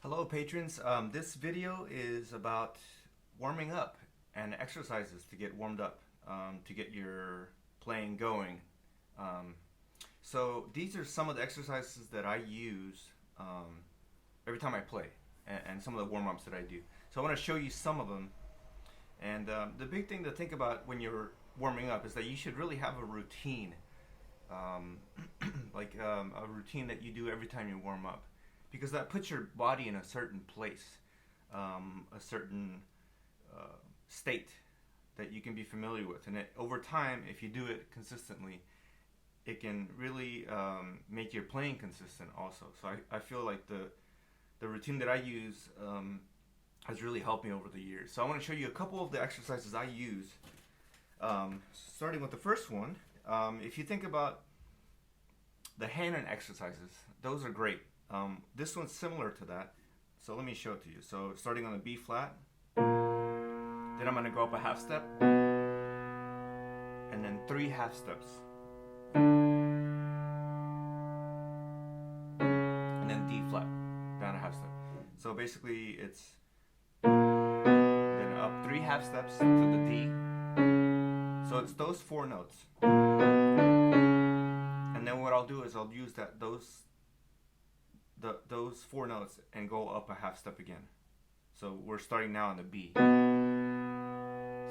Hello patrons, this video is about warming up and exercises to get warmed up, to get your playing going. So these are some of the exercises that I use every time I play, and some of the warm-ups that I do. So I want to show you some of them. And the big thing to think about when you're warming up is that you should really have a routine, like a routine that you do every time you warm up, because that puts your body in a certain place, a certain state that you can be familiar with. And over time, if you do it consistently, it can really make your playing consistent also. So I feel like the routine that I use has really helped me over the years. So I want to show you a couple of the exercises I use, starting with the first one. If you think about the hand and exercises, those are great. This one's similar to that, so let me show it to you. So starting on the B flat, then I'm going to go up a half step, and then 3 half steps, and then D flat, down a half step. So basically it's then up 3 half steps to the D. So it's those 4 notes, and then what I'll do is I'll use those 4 notes and go up a half step again. So we're starting now on the B.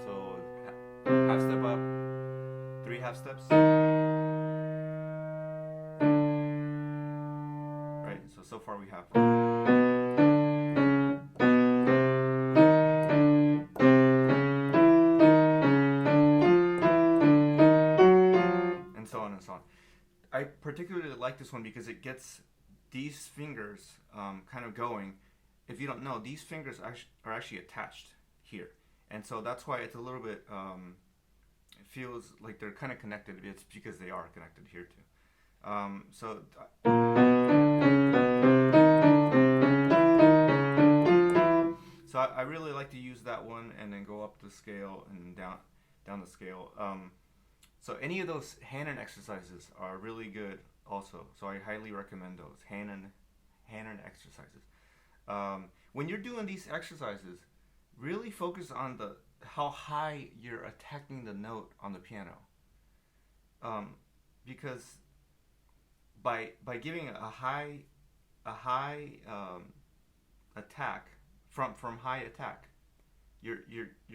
So half step up, 3 half steps. Right, so far we have. And so on and so on. I particularly like this one because it gets these fingers kind of going. If you don't know, these fingers are actually attached here, and so that's why it's a little bit it feels like they're kind of connected. It's because they are connected here too. So I really like to use that one and then go up the scale and down the scale. So any of those hand-in exercises are really good also. So I highly recommend those hand-in exercises. When you're doing these exercises, really focus on how high you're attacking the note on the piano. Because by giving a high attack from high attack, you're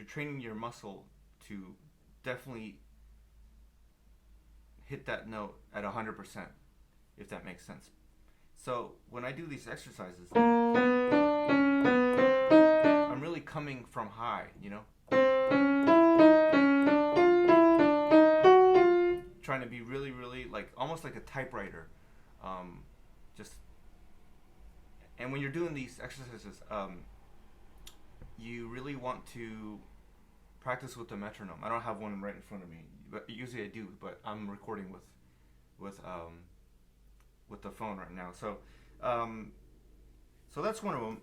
training your muscle to definitely hit that note at 100%, if that makes sense. So when I do these exercises, I'm really coming from high, you know? Trying to be really, really like almost like a typewriter. And when you're doing these exercises, you really want to practice with the metronome. I don't have one right in front of me, but usually I do. But I'm recording with the phone right now. So that's one of them.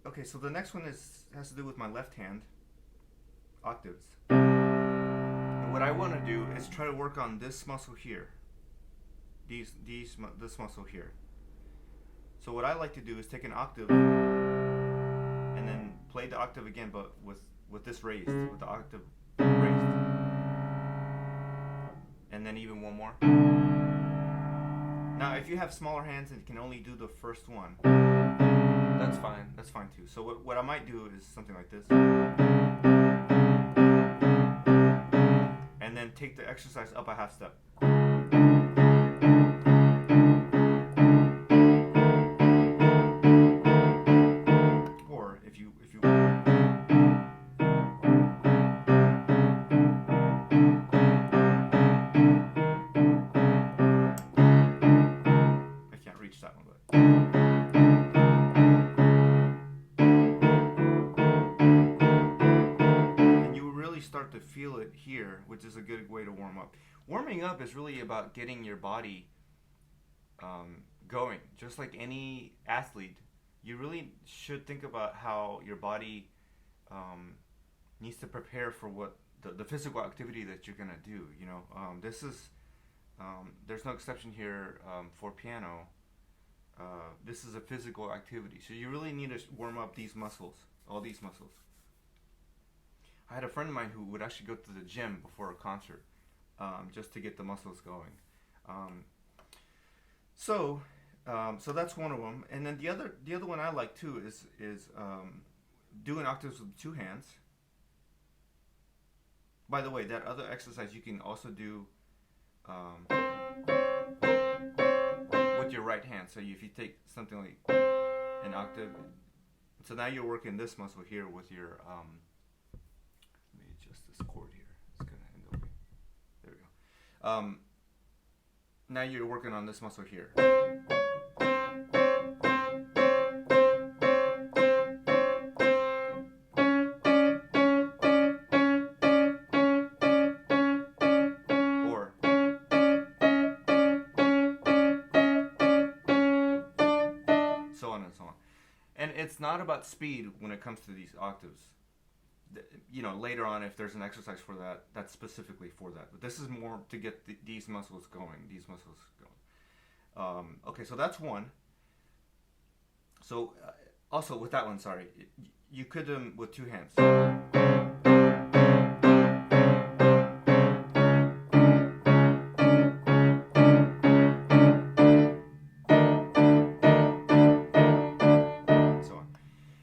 Okay, so the next one has to do with my left hand, octaves. And what I want to do is try to work on this muscle here, this muscle here. So what I like to do is take an octave and then play the octave again, but with this raised, with the octave raised, and then even one more. Now if you have smaller hands and can only do the first one, that's fine too. So what I might do is something like this, and then take the exercise up a half step. Or if you I can't reach that one, but start to feel it here, which is a good way to warm up. Warming up is really about getting your body going. Just like any athlete, you really should think about how your body needs to prepare for what the physical activity that you're gonna do. You know, this is there's no exception here for piano. This is a physical activity, so you really need to warm up these muscles, all these muscles. I had a friend of mine who would actually go to the gym before a concert, just to get the muscles going. So that's one of them, and then the other one I like too is doing octaves with two hands. By the way, that other exercise you can also do with your right hand. So if you take something like an octave, so now you're working this muscle here with your let me adjust this chord here. It's gonna end up. There we go. Now you're working on this muscle here. So on and so on. And it's not about speed when it comes to these octaves. You know, later on, if there's an exercise for that, that's specifically for that. But this is more to get these muscles going. Okay, so that's one. So also with that one, sorry, you could do them with two hands.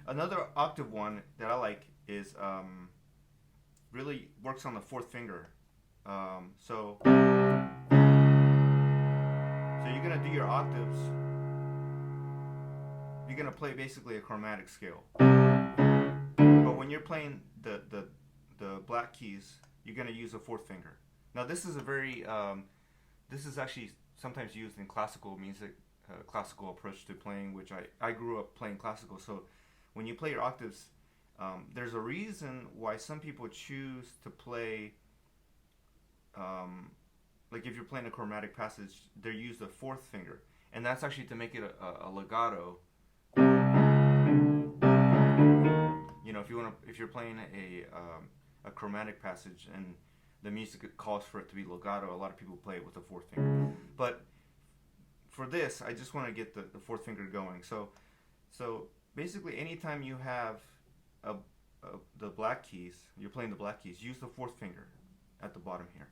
Another octave one that I like is really works on the fourth finger. So you're gonna do your octaves. You're gonna play basically a chromatic scale. But when you're playing the black keys, you're gonna use a fourth finger. Now this is a very this is actually sometimes used in classical music, classical approach to playing, which I grew up playing classical. So when you play your octaves, there's a reason why some people choose to play, like if you're playing a chromatic passage, they use the fourth finger, and that's actually to make it a legato. You know, if you're playing a chromatic passage and the music calls for it to be legato, a lot of people play it with the fourth finger. But for this, I just want to get the fourth finger going. So basically, anytime you have the black keys, you're playing the black keys, use the fourth finger at the bottom here.